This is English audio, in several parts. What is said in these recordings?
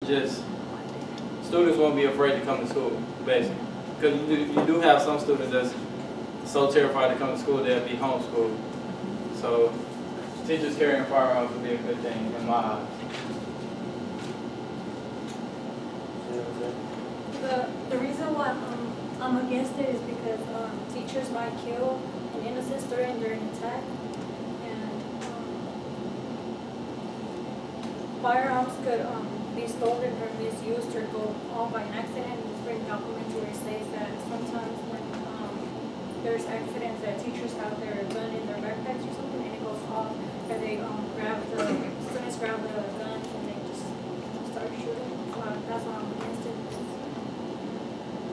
just students won't be afraid to come to school, basically. Because you do have some students that's so terrified to come to school they'll be homeschooled. So teachers carrying firearms would be a good thing in my eyes. The reason why I'm against it is because teachers might kill an innocent student during an attack, and firearms could be stolen or misused or go off by an accident. It's written documents where it says that sometimes when there's accidents that teachers have their gun in their backpacks or something and it goes off, and they students grab the guns and they just start shooting. So that's why I'm against it.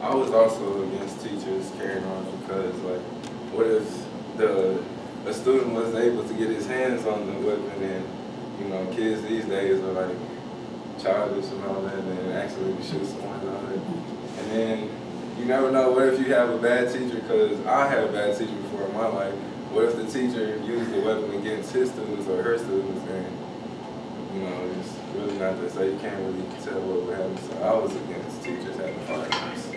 I was also against teachers carrying arms because, like, what if a student was able to get his hands on the weapon, and you know, kids these days are like childish and all that, and actually shoot someone on it. And then you never know. What if you have a bad teacher? Because I had a bad teacher before in my life. What if the teacher used the weapon against his students or her students, and you know, it's really not that. So you can't really tell what would happen. So I was against teachers having firearms.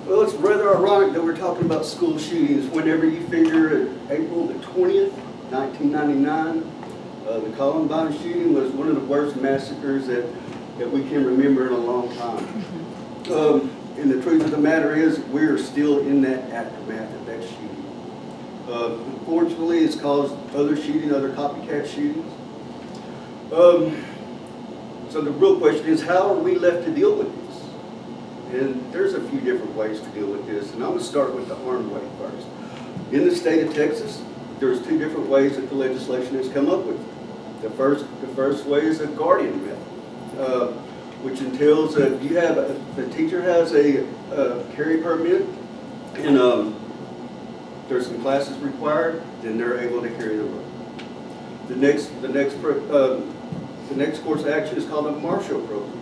Well, it's rather ironic that we're talking about school shootings whenever you figure April the 20th, 1999, the Columbine shooting was one of the worst massacres that we can remember in a long time. And the truth of the matter is, we're still in that aftermath of that shooting. Unfortunately, it's caused other copycat shootings. So the real question is, how are we left to deal with this? And there's a few different ways to deal with this, and I'm going to start with the armed way first. In the state of Texas, there's two different ways that the legislation has come up with. The first way is a guardian method, which entails that the teacher has a carry permit, and there's some classes required, then they're able to carry the weapon. The next course of action is called a Marshall program.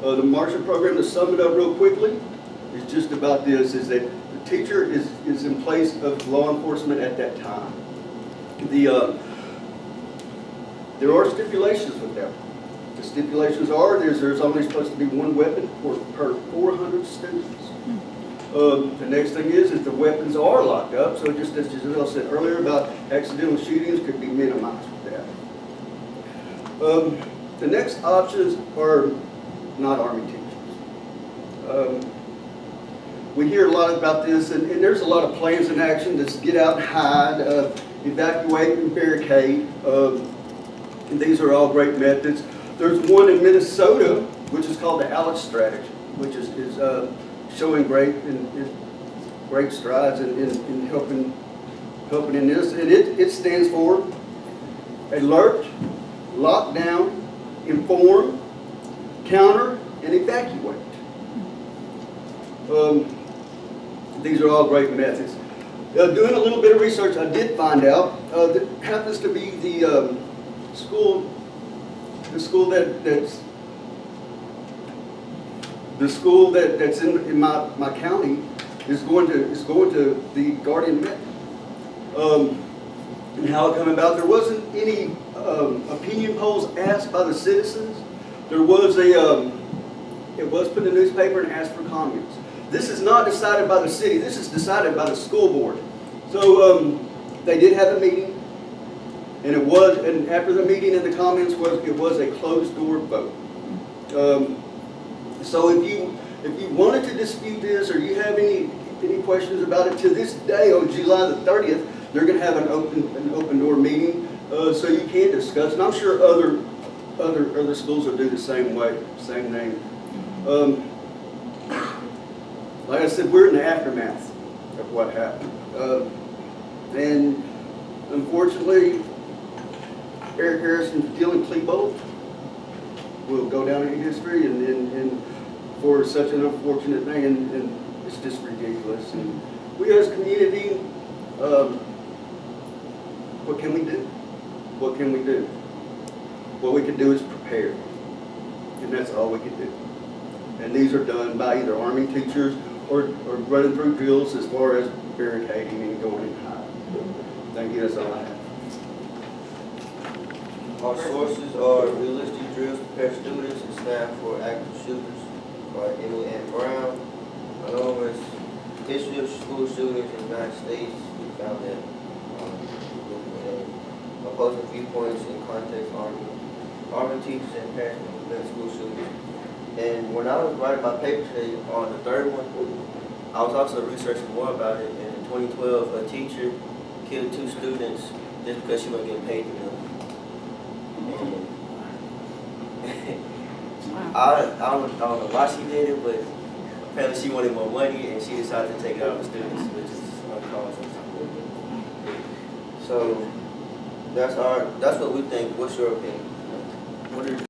The Marshall program, to sum it up real quickly, is just about this, is that the teacher is in place of law enforcement at that time. There are stipulations with that. The stipulations are there's only supposed to be one weapon per 400 students. The next thing is the weapons are locked up, so just as Giselle said earlier about accidental shootings could be minimized with that. The next options are not Army teachers. We hear a lot about this, and there's a lot of plans in action to get out and hide, evacuate and barricade. And these are all great methods. There's one in Minnesota, which is called the Alex strategy, which is showing great strides in helping in this. And it stands for alert, lock down, inform, counter, and evacuate. These are all great methods. Doing a little bit of research, I did find out that happens to be the school that's in my county is going to the guardian method. And how it came about, there wasn't any opinion polls asked by the citizens. There was it was put in the newspaper and asked for comments. This is not decided by the city. This is decided by the school board. So they did have a meeting, and after the meeting and the comments it was a closed door vote. So if you wanted to dispute this or you have any questions about it, to this day on July the 30th, they're going to have an open door meeting, so you can discuss. And I'm sure other schools will do the same way, same name. Like I said, we're in the aftermath of what happened, and unfortunately, Eric Harrison's killing Klebold will go down in history, and for such an unfortunate thing, and it's just ridiculous. And we as a community, what can we do? What can we do? What we can do is prepare, and that's all we can do. And these are done by either Army teachers or running through drills as far as barricading and going in high. Thank you, that's all I have. Our sources are realistic drills prepare students and staff for active shooters by Emily Ann Brown. Anonymous history of school shootings in the United States. We found that opposing viewpoints in context arming teachers and parents to prevent school shootings. And when I was writing my paper today on the third one, I was also researching more about it. And in 2012, a teacher killed 2 students just because she wasn't getting paid enough. I don't know why she did it, but apparently she wanted more money and she decided to take it out of the students, which is uncalled for. So that's what we think. What's your opinion? What are